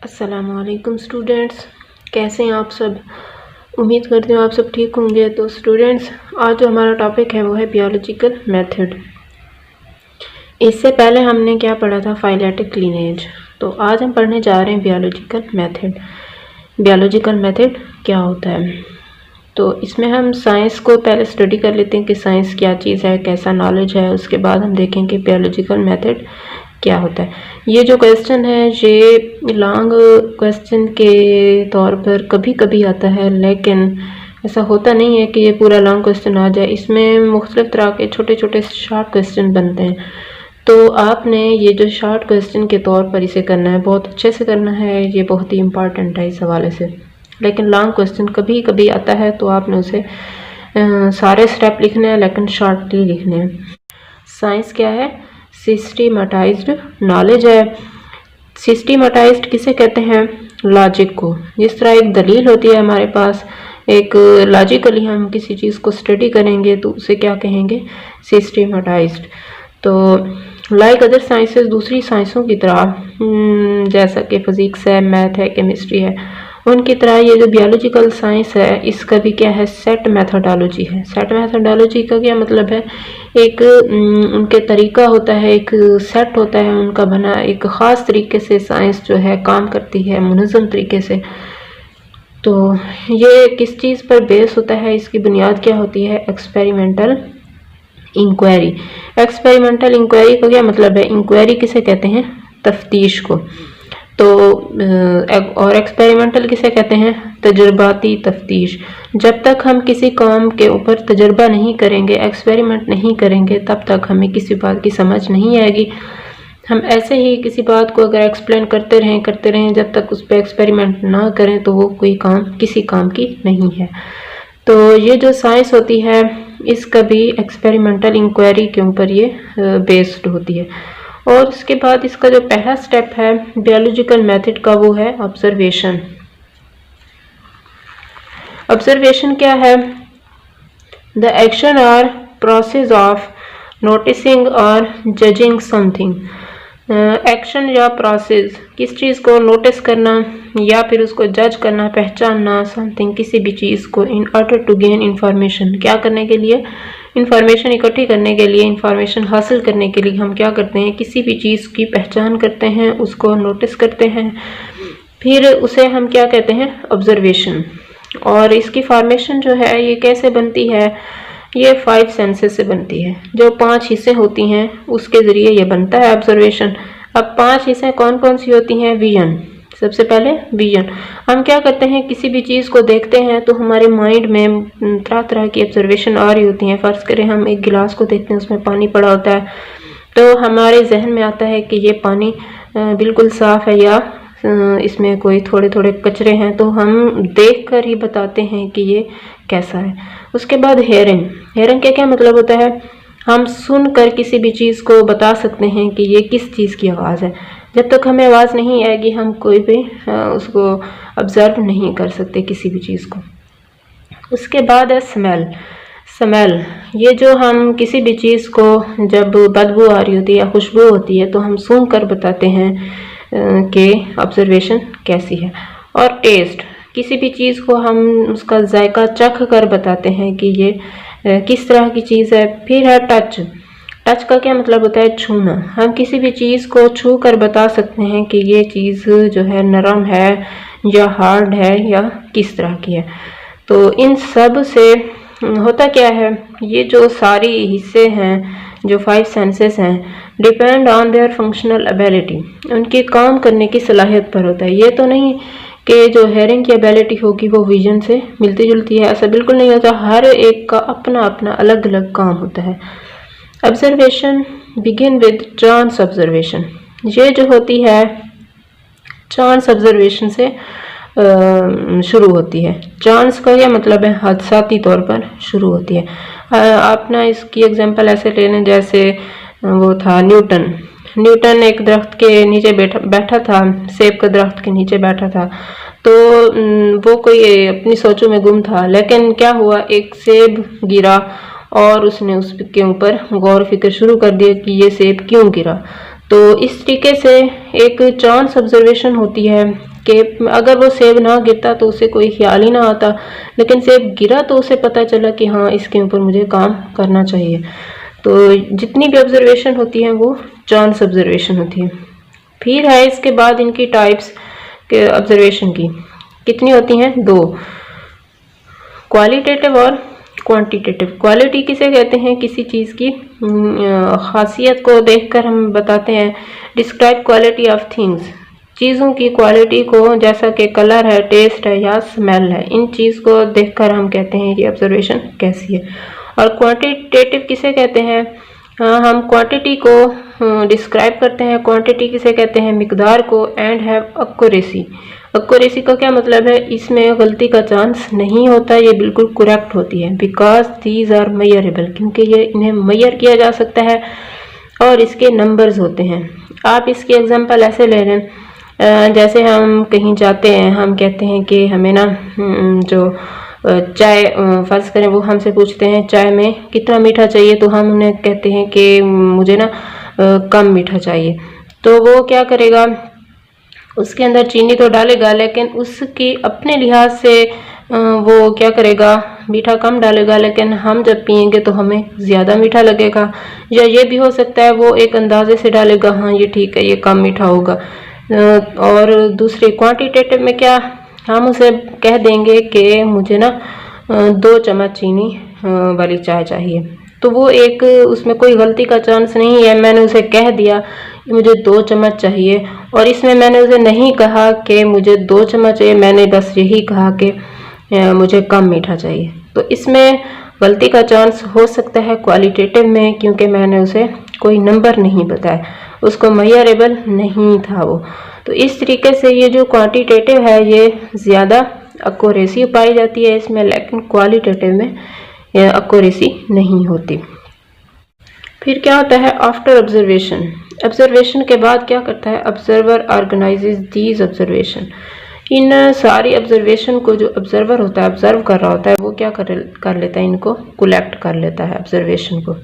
अस्सलामुअलैकुम स्टूडेंट्स, कैसे हैं आप सब। उम्मीद करती हूँ आप सब ठीक होंगे। तो स्टूडेंट्स, आज जो हमारा टॉपिक है वो है बायोलॉजिकल मेथड। इससे पहले हमने क्या पढ़ा था, फाइलेटिक लीनेज। तो आज हम पढ़ने जा रहे हैं बायोलॉजिकल मेथड। बायोलॉजिकल मेथड क्या होता है, तो इसमें हम साइंस को पहले स्टडी कर लेते हैं कि साइंस क्या चीज़ है, कैसा नॉलेज है। उसके बाद हम देखेंगे बायोलॉजिकल मेथड क्या होता है। ये जो क्वेश्चन है ये लॉन्ग क्वेश्चन के तौर पर कभी कभी आता है, लेकिन ऐसा होता नहीं है कि ये पूरा लॉन्ग क्वेश्चन आ जाए। इसमें मुख्तलिफ तरह के छोटे छोटे शॉर्ट क्वेश्चन बनते हैं। तो आपने ये जो शॉर्ट क्वेश्चन के तौर पर इसे करना है, बहुत अच्छे से करना है। ये बहुत ही इम्पॉर्टेंट है इस हवाले से। लेकिन लॉन्ग क्वेश्चन कभी कभी आता है तो आपने उसे सारे स्टेप लिखने हैं, लेकिन शॉर्टली लिखने हैं। साइंस क्या है, सिस्टमैटाइज्ड नॉलेज है। सिस्टमैटाइज्ड किसे कहते हैं, लॉजिक को। जिस तरह एक दलील होती है हमारे पास, एक लॉजिकली हम किसी चीज़ को स्टडी करेंगे तो उसे क्या कहेंगे, सिस्टमैटाइज्ड। तो लाइक अदर साइंसेस, दूसरी साइंसों की तरह जैसा कि फिजिक्स है, मैथ है, केमिस्ट्री है, उनकी तरह ये जो बायोलॉजिकल साइंस है इसका भी क्या है, सेट मेथोडोलॉजी है। सेट मेथोडोलॉजी का क्या मतलब है, एक उनके तरीका होता है, एक सेट होता है उनका बना, एक ख़ास तरीके से साइंस जो है काम करती है, मुनज़्ज़म तरीके से। तो ये किस चीज़ पर बेस होता है, इसकी बुनियाद क्या होती है, एक्सपेरिमेंटल इंक्वायरी। एक्सपेरिमेंटल इंक्वायरी का क्या मतलब है, इंक्वायरी किसे कहते हैं, तफ्तीश को। तो और एक्सपेरिमेंटल किसे कहते हैं, तजुर्बाती तफ्तीश। जब तक हम किसी काम के ऊपर तजुर्बा नहीं करेंगे, एक्सपेरिमेंट नहीं करेंगे, तब तक हमें किसी बात की समझ नहीं आएगी। हम ऐसे ही किसी बात को अगर एक्सप्लेन करते रहें जब तक उस पर एक्सपेरिमेंट ना करें तो वो कोई काम किसी काम की नहीं है। तो ये जो साइंस होती है इसका भी एक्सपेरिमेंटल इंक्वायरी के ऊपर ये बेस्ड होती है। और उसके बाद इसका जो पहला स्टेप है बायोलॉजिकल मेथड का वो है ऑब्जर्वेशन। ऑब्जर्वेशन क्या है, द एक्शन और प्रोसेस ऑफ नोटिसिंग और जजिंग समथिंग। एक्शन या प्रोसेस, किस चीज़ को नोटिस करना या फिर उसको जज करना, पहचानना, समथिंग किसी भी चीज़ को, in order to gain information, क्या करने के लिए, इंफॉर्मेशन इकट्ठी करने के लिए, इंफॉर्मेशन हासिल करने के लिए हम क्या करते हैं, किसी भी चीज़ की पहचान करते हैं, उसको नोटिस करते हैं, फिर उसे हम क्या कहते हैं, ऑब्जर्वेशन। और इसकी फॉर्मेशन जो है ये कैसे बनती है, ये 5 सेंसेस से बनती है। जो 5 हिस्से होती हैं उसके ज़रिए ये बनता है ऑब्जर्वेशन। अब 5 हिस्से कौन कौन सी होती हैं, विजन। सबसे पहले विजन, हम क्या करते हैं, किसी भी चीज़ को देखते हैं तो हमारे माइंड में तरह तरह की ऑब्जर्वेशन आ रही होती हैं। फ़र्ज़ करें हम एक गिलास को देखते हैं, उसमें पानी पड़ा होता है, तो हमारे जहन में आता है कि ये पानी बिल्कुल साफ़ है या इसमें कोई थोड़े थोड़े कचरे हैं, तो हम देख कर ही बताते हैं कि ये कैसा है। उसके बाद हेयरिंग। हेयरिंग का क्या मतलब होता है, हम सुनकर किसी भी चीज़ को बता सकते हैं कि ये किस चीज़ की आवाज़ है। जब तक हमें आवाज़ नहीं आएगी हम कोई भी उसको ऑब्ज़र्व नहीं कर सकते किसी भी चीज़ को। उसके बाद है स्मेल। स्मेल, ये जो हम किसी भी चीज़ को जब बदबू आ रही होती है या खुशबू होती है तो हम सूंघ कर बताते हैं कि ऑब्जर्वेशन कैसी है। और टेस्ट, किसी भी चीज़ को हम उसका जायका चख कर बताते हैं कि ये किस तरह की चीज़ है। फिर है टच। टच का क्या मतलब होता है, छूना। हम किसी भी चीज़ को छू कर बता सकते हैं कि ये चीज़ जो है नरम है या हार्ड है या किस तरह की है। तो इन सब से होता क्या है, ये जो सारी हिस्से हैं, जो 5 सेंसेस हैं, depend on their functional ability, उनके काम करने की सलाहियत पर होता है। ये तो नहीं कि जो हेयरिंग की एबिलिटी होगी वो विजन से मिलती जुलती है, ऐसा बिल्कुल नहीं होता। हर एक का अपना अपना अलग अलग काम होता है। Observation begin with chance observation, ये जो होती है चांस ऑब्जर्वेशन से शुरू होती है। चांस का क्या मतलब है, हादसाती तौर पर शुरू होती है। आप ना इसकी एग्जांपल ऐसे ले लें, जैसे वो था न्यूटन एक दरख्त के नीचे बैठा था, सेब के दरख्त के नीचे बैठा था। तो वो कोई अपनी सोचों में गुम था, लेकिन क्या हुआ, एक सेब गिरा और उसने उसके ऊपर गौर फिक्र शुरू कर दिया कि ये सेब क्यों गिरा। तो इस तरीके से एक चांस ऑब्जर्वेशन होती है कि अगर वो सेब ना गिरता तो उसे कोई ख्याल ही ना आता, लेकिन सेब गिरा तो उसे पता चला कि हाँ इसके ऊपर मुझे काम करना चाहिए। तो जितनी भी ऑब्जर्वेशन होती हैं वो चांस ऑब्जर्वेशन होती है। फिर है इसके बाद इनकी टाइप्स के ऑब्जर्वेशन की कितनी होती हैं? 2, क्वालिटेटिव और क्वांटिटेटिव। क्वालिटी किसे कहते हैं? किसी चीज़ की खासियत को देखकर हम बताते हैं। डिस्क्राइब क्वालिटी ऑफ थिंग्स, चीज़ों की क्वालिटी को, जैसा कि कलर है, टेस्ट है या स्मेल है, इन चीज़ को देखकर हम कहते हैं ये ऑब्जर्वेशन कैसी है। और क्वांटिटेटिव किसे कहते हैं? हम क्वांटिटी को डिस्क्राइब करते हैं। क्वांटिटी किसे कहते हैं? मिकदार को। And have accuracy. एक्यूरेसी का क्या मतलब है? इसमें गलती का चांस नहीं होता, ये बिल्कुल करेक्ट होती है। बिकॉज दीज आर मेजरेबल, क्योंकि ये इन्हें मेजर किया जा सकता है और इसके नंबर्स होते हैं। आप इसकी एग्जांपल ऐसे ले लें, जैसे हम कहीं जाते हैं, हम कहते हैं कि हमें ना जो चाय फ़र्ज़ करें वो हमसे पूछते हैं चाय में कितना मीठा चाहिए, तो हम उन्हें कहते हैं कि मुझे ना कम मीठा चाहिए। तो वो क्या करेगा? उसके अंदर चीनी तो डालेगा, लेकिन उसकी अपने लिहाज से वो क्या करेगा? मीठा कम डालेगा, लेकिन हम जब पियेंगे तो हमें ज़्यादा मीठा लगेगा। या ये भी हो सकता है वो एक अंदाजे से डालेगा, हाँ ये ठीक है, ये कम मीठा होगा। और दूसरी क्वांटिटेटिव में क्या, हम उसे कह देंगे कि मुझे ना 2 चम्मच चीनी वाली चाय चाहिए। तो वो एक, उसमें कोई गलती का चांस नहीं है। मैंने उसे कह दिया कि मुझे 2 चम्मच चाहिए, और इसमें मैंने उसे नहीं कहा कि मुझे 2 चम्मच चाहिए, मैंने बस यही कहा कि मुझे कम मीठा चाहिए। तो इसमें गलती का चांस हो सकता है क्वालिटेटिव में, क्योंकि मैंने उसे कोई नंबर नहीं बताया, उसको मेजरेबल नहीं था वो। तो इस तरीके से ये जो क्वांटिटेटिव है ये ज़्यादा एक्यूरेसी पाई जाती है इसमें, लेकिन क्वालिटेटिव में एक्यूरेसी नहीं होती। फिर क्या होता है? After observation. ऑब्जर्वेशन के बाद क्या करता है? Observer organises these observation. इन सारी ऑब्जर्वेशन को जो ऑब्जर्वर होता है, ऑब्जर्व कर रहा होता है, वो क्या कर लेता है? इनको कलेक्ट कर लेता है, ऑब्जर्वेशन को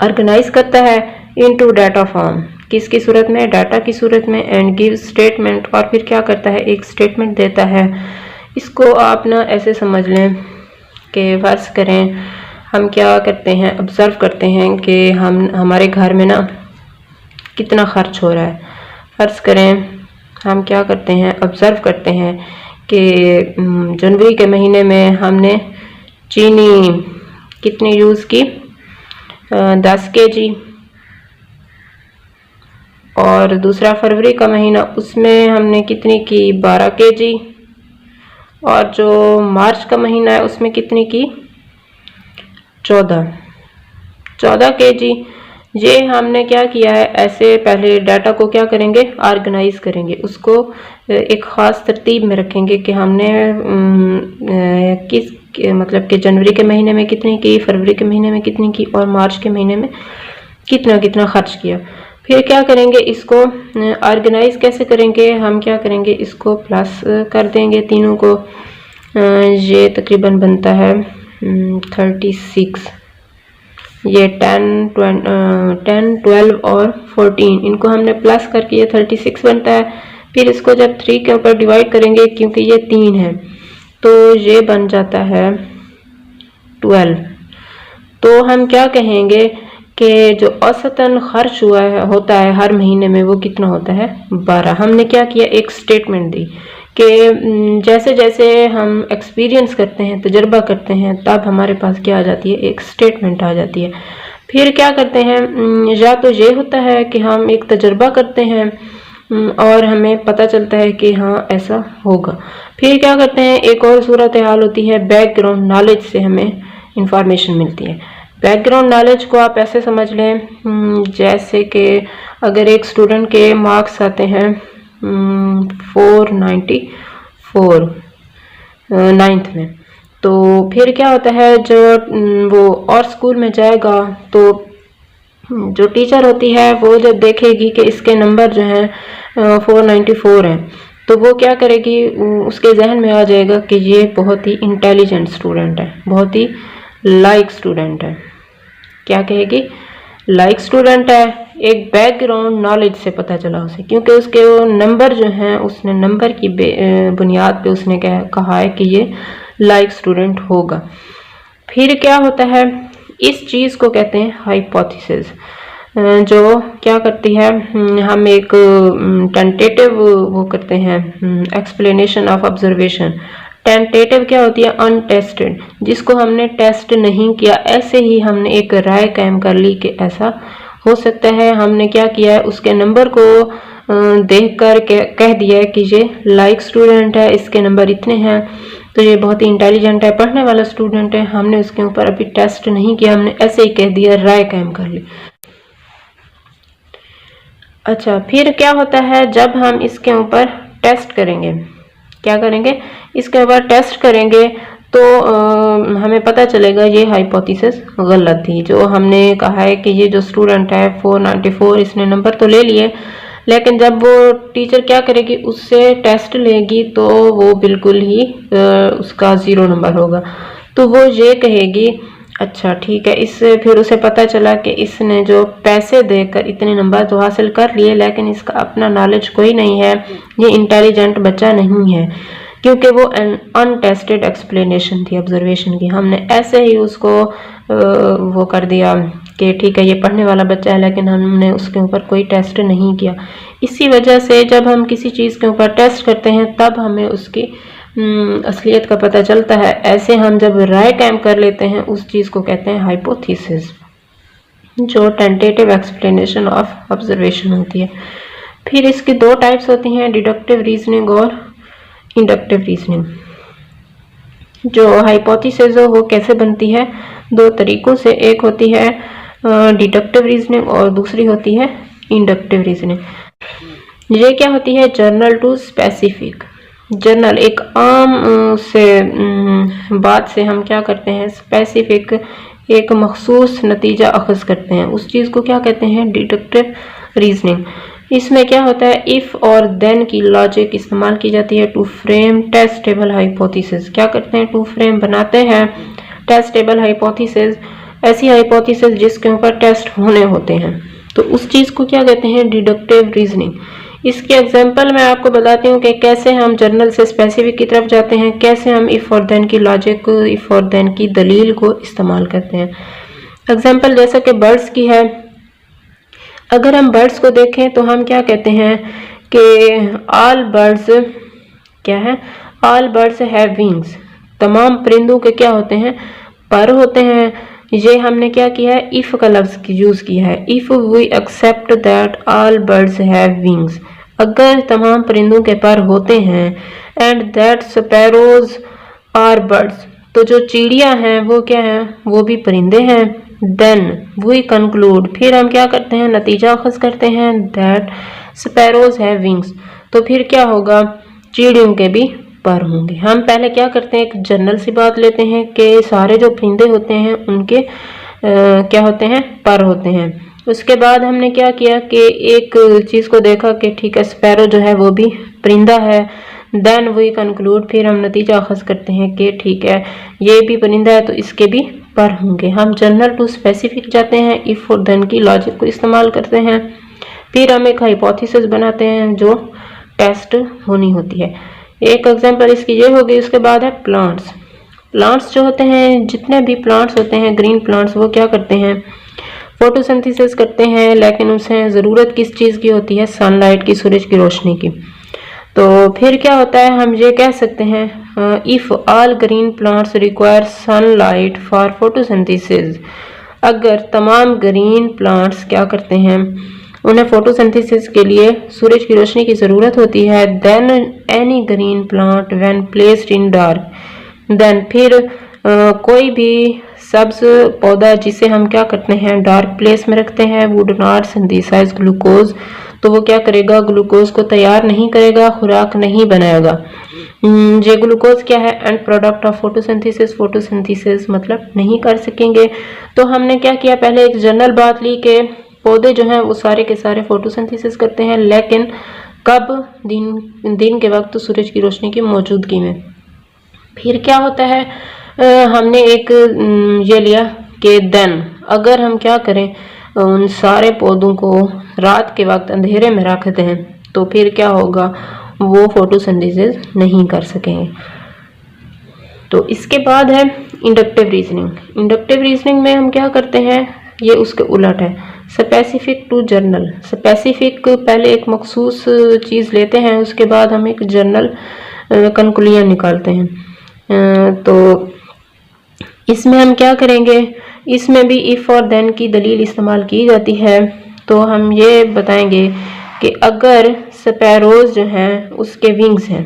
ऑर्गेनाइज करता है इनटू डाटा फॉर्म। किसकी सूरत में? डाटा की सूरत में। एंड गिव स्टेटमेंट, और फिर क्या करता है? एक स्टेटमेंट देता है। इसको आप ना ऐसे समझ लें कि फर्ज करें हम क्या करते हैं? ऑब्जर्व करते हैं कि हमारे घर में ना कितना खर्च हो रहा है। फर्ज करें हम क्या करते हैं? ऑब्जर्व करते हैं कि जनवरी के महीने में हमने चीनी कितनी यूज़ की? 10 kg। और दूसरा फरवरी का महीना, उसमें हमने कितनी की? 12 kg। और जो मार्च का महीना है उसमें कितनी की? 14 kg। ये हमने क्या किया है? ऐसे पहले डाटा को क्या करेंगे? ऑर्गेनाइज करेंगे, उसको एक ख़ास तरतीब में रखेंगे कि हमने किस मतलब कि जनवरी के महीने में कितनी की, फरवरी के महीने में कितनी की, और मार्च के महीने में कितना कितना खर्च किया। फिर क्या करेंगे? इसको ऑर्गेनाइज कैसे करेंगे? हम क्या करेंगे? इसको प्लस कर देंगे तीनों को। ये तकरीबन बनता है 36। ये 10, 12 और 14, इनको हमने प्लस करके ये 36 बनता है। फिर इसको जब 3 के ऊपर डिवाइड करेंगे, क्योंकि ये 3 है, तो ये बन जाता है 12। तो हम क्या कहेंगे कि जो औसतन खर्च होता है हर महीने में, वो कितना होता है? 12। हमने क्या किया? एक स्टेटमेंट दी कि जैसे जैसे हम एक्सपीरियंस करते हैं, तजर्बा करते हैं, तब हमारे पास क्या आ जाती है? एक स्टेटमेंट आ जाती है। फिर क्या करते हैं? या तो ये होता है कि हम एक तजर्बा करते हैं और हमें पता चलता है कि हाँ ऐसा होगा। फिर क्या करते हैं? एक और सूरत हाल होती है, बैकग्राउंड नॉलेज से हमें इंफॉर्मेशन मिलती है। बैकग्राउंड नॉलेज को आप ऐसे समझ लें जैसे कि अगर एक स्टूडेंट के मार्क्स आते हैं 494 9th में, तो फिर क्या होता है? जो वो और स्कूल में जाएगा तो जो टीचर होती है वो जब देखेगी कि इसके नंबर जो हैं 494 हैं, तो वो क्या करेगी? उसके जहन में आ जाएगा कि ये बहुत ही इंटेलिजेंट स्टूडेंट है, बहुत ही लाइक स्टूडेंट है। क्या कहेगी? लाइक स्टूडेंट है। एक बैकग्राउंड नॉलेज से पता चला उसे, क्योंकि उसके वो नंबर जो हैं, उसने नंबर की बुनियाद पे उसने कहा है कि ये लाइक स्टूडेंट होगा। फिर क्या होता है, इस चीज़ को कहते हैं हाइपोथेसिस, जो क्या करती है, हम एक टेंटेटिव वो करते हैं एक्सप्लेनेशन ऑफ ऑब्जर्वेशन। टेंटेटिव क्या होती है, अनटेस्टेड, जिसको हमने टेस्ट नहीं किया, ऐसे ही हमने एक राय कायम कर ली कि ऐसा हो सकता है। हमने क्या किया है, उसके नंबर को देखकर कह दिया है कि ये लाइक स्टूडेंट है, इसके नंबर इतने हैं, तो ये बहुत ही इंटेलिजेंट है, पढ़ने वाला स्टूडेंट है। हमने उसके ऊपर अभी टेस्ट नहीं किया, हमने ऐसे ही कह दिया, राय कायम कर ली। अच्छा, फिर क्या होता है, जब हम इसके ऊपर टेस्ट करेंगे, क्या करेंगे, इसके ऊपर टेस्ट करेंगे तो हमें पता चलेगा ये हाइपोथेसिस गलत थी। जो हमने कहा है कि ये जो स्टूडेंट है 494, इसने नंबर तो ले लिए, लेकिन जब वो टीचर क्या करेगी, उससे टेस्ट लेगी तो वो बिल्कुल ही उसका 0 नंबर होगा। तो वो ये कहेगी, अच्छा ठीक है, इससे फिर उसे पता चला कि इसने जो पैसे देकर इतने नंबर तो हासिल कर लिए, लेकिन इसका अपना नॉलेज कोई नहीं है, ये इंटेलिजेंट बच्चा नहीं है, क्योंकि वो अनटेस्टेड एक्सप्लेनेशन थी ऑब्जर्वेशन की। हमने ऐसे ही उसको वो कर दिया कि ठीक है ये पढ़ने वाला बच्चा है, लेकिन हमने उसके ऊपर कोई टेस्ट नहीं किया। इसी वजह से जब हम किसी चीज़ के ऊपर टेस्ट करते हैं तब हमें उसकी असलियत का पता चलता है। ऐसे हम जब राय कायम कर लेते हैं उस चीज़ को कहते हैं हाइपोथेसिस, जो टेंटेटिव एक्सप्लेनेशन ऑफ ऑब्जर्वेशन होती है। फिर इसकी 2 टाइप्स होती हैं, डिडक्टिव रीजनिंग और इंडक्टिव रीजनिंग। जो हाइपोथेसिस हो वो कैसे बनती है, 2 तरीकों से, एक होती है डिडक्टिव रीजनिंग और दूसरी होती है इंडक्टिव रीजनिंग। ये क्या होती है, जर्नल टू स्पेसिफिक। जर्नल एक आम से बात से हम क्या करते हैं, स्पेसिफिक एक मखसूस नतीजा अखज़ करते हैं, उस चीज़ को क्या कहते हैं, डिडक्टिव रीजनिंग। इसमें क्या होता है, इफ़ और देन की लॉजिक इस्तेमाल की जाती है टू फ्रेम टेस्टेबल हाइपोथेसिस। क्या करते हैं, टू फ्रेम बनाते हैं टेस्टेबल हाइपोथेसिस, ऐसी हाइपोथेसिस जिसके ऊपर टेस्ट होने होते हैं, तो उस चीज़ को क्या कहते हैं, डिडक्टिव रीजनिंग। इसके एग्जांपल मैं आपको बताती हूँ कि कैसे हम जर्नल से स्पेसिफिक की तरफ जाते हैं, कैसे हम इफ़ और देन की लॉजिक, इफ़ और देन की दलील को इस्तेमाल करते हैं। एग्जांपल जैसा कि बर्ड्स की है, अगर हम बर्ड्स को देखें तो हम क्या कहते हैं कि ऑल बर्ड्स क्या है, ऑल बर्ड्स हैव विंग्स, तमाम परिंदों के क्या होते हैं, पर होते हैं। ये हमने क्या किया है, इफ़ का लफ्ज़ यूज़ किया है, if we accept that all birds have wings, अगर तमाम परिंदों के पर होते हैं, and that sparrows are birds, तो जो चिड़िया हैं वो क्या हैं, वो भी परिंदे हैं। देन वी कंक्लूड, फिर हम क्या करते हैं, नतीजा अखज़ करते हैं, दैट स्पैरोज हैव विंग्स, तो फिर क्या होगा, चिड़ियों के भी पर होंगे। हम पहले क्या करते हैं, एक जनरल सी बात लेते हैं कि सारे जो परिंदे होते हैं उनके क्या होते हैं, पर होते हैं। उसके बाद हमने क्या किया कि एक चीज़ को देखा कि ठीक है स्पैरो जो है वो भी परिंदा है। देन वी कंक्लूड, फिर हम नतीजा अखज़ करते हैं कि ठीक है ये भी परिंदा है तो इसके भी पर होंगे। हम जनरल टू स्पेसिफिक जाते हैं, इफ़ और देन की लॉजिक को इस्तेमाल करते हैं, फिर हम एक हाइपोथेसिस बनाते हैं जो टेस्ट होनी होती है। एक एग्जांपल इसकी ये होगी। उसके बाद है प्लांट्स। प्लांट्स जो होते हैं, जितने भी प्लांट्स होते हैं, ग्रीन प्लांट्स, वो क्या करते हैं, फोटोसिंथेसिस करते हैं, लेकिन उसे ज़रूरत किस चीज़ की होती है, सनलाइट की, सूरज की रोशनी की। तो फिर क्या होता है, हम ये कह सकते हैं if all green plants require sunlight for photosynthesis, अगर तमाम ग्रीन प्लांट्स क्या करते हैं, उन्हें फोटोसिंथेसिस के लिए सूरज की रोशनी की ज़रूरत होती है। Then any green plant when placed in dark, then फिर कोई भी सब्ज पौधा जिसे हम क्या करते हैं, डार्क प्लेस में रखते हैं, वुड नॉट सिंथेसाइज ग्लूकोज, तो वो क्या करेगा, ग्लूकोज को तैयार नहीं करेगा, खुराक नहीं बनाएगा। ये ग्लूकोज क्या है, and product of photosynthesis, photosynthesis मतलब नहीं कर सकेंगे। तो हमने क्या किया, पहले एक जनरल बात ली कि पौधे जो हैं वो सारे के सारे फोटोसिंथेसिस करते हैं, लेकिन कब, दिन के वक्त सूरज की रोशनी की मौजूदगी में। फिर क्या होता है, हमने एक ये लिया कि देन, अगर हम क्या करें, उन सारे पौधों को रात के वक्त अंधेरे में रख दें तो फिर क्या होगा, वो फोटोसिंथेसिस नहीं कर सकेंगे। तो इसके बाद है इंडक्टिव रीजनिंग। इंडक्टिव रीजनिंग में हम क्या करते हैं, ये उसके उलट है। Specific to general. स्पेसिफिक पहले एक मखसूस चीज़ लेते हैं, उसके बाद हम एक जनरल कंक्लूजन निकालते हैं। तो इसमें हम क्या करेंगे, इसमें भी इफ़ और देन की दलील इस्तेमाल की जाती है। तो हम ये बताएंगे कि अगर स्पैरोज जो हैं उसके विंग्स हैं,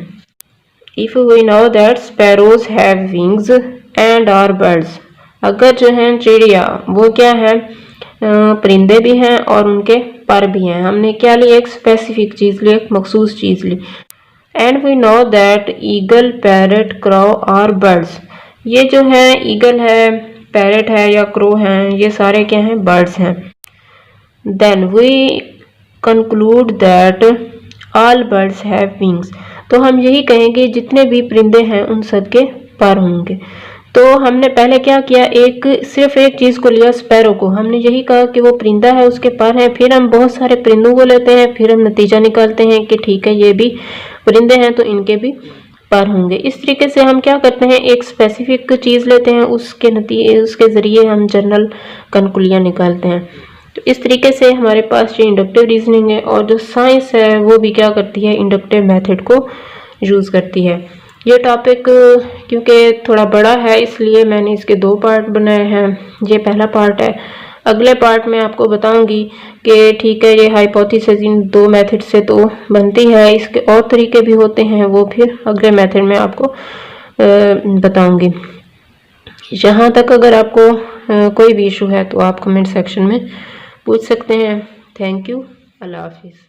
if we know that sparrows have wings and are birds, अगर जो हैं चिड़िया वो क्या है, परिंदे भी हैं और उनके पर भी हैं। हमने क्या ली, एक स्पेसिफिक चीज़ ली, एक मखसूस चीज़ ली। And we know that eagle parrot crow are birds, ये जो है ईगल है, पैरट है या क्रो हैं, ये सारे क्या हैं, बर्ड्स हैं। Then we conclude that all birds have wings, तो हम यही कहेंगे जितने भी परिंदे हैं उन सब के पर होंगे। तो हमने पहले क्या किया, एक सिर्फ एक चीज़ को लिया, स्पैरो को। हमने यही कहा कि वो परिंदा है, उसके पर हैं। फिर हम बहुत सारे परिंदों को लेते हैं, फिर हम नतीजा निकालते हैं कि ठीक है ये भी परिंदे हैं तो इनके भी पर होंगे। इस तरीके से हम क्या करते हैं, एक स्पेसिफिक चीज़ लेते हैं, उसके ज़रिए हम जनरल कंक्लूजन निकालते हैं। तो इस तरीके से हमारे पास जो इंडक्टिव रीजनिंग है, और जो साइंस है वो भी क्या करती है, इंडक्टिव मेथड को यूज़ करती है। ये टॉपिक क्योंकि थोड़ा बड़ा है इसलिए मैंने इसके 2 पार्ट बनाए हैं। ये पहला पार्ट है। अगले पार्ट में आपको बताऊंगी कि ठीक है ये हाइपोथेसिस इन 2 मेथड से तो बनती है, इसके और तरीके भी होते हैं, वो फिर अगले मेथड में आपको बताऊंगी। यहाँ तक अगर आपको कोई भी इशू है तो आप कमेंट सेक्शन में पूछ सकते हैं। Thank you. अल्लाह हाफिज़।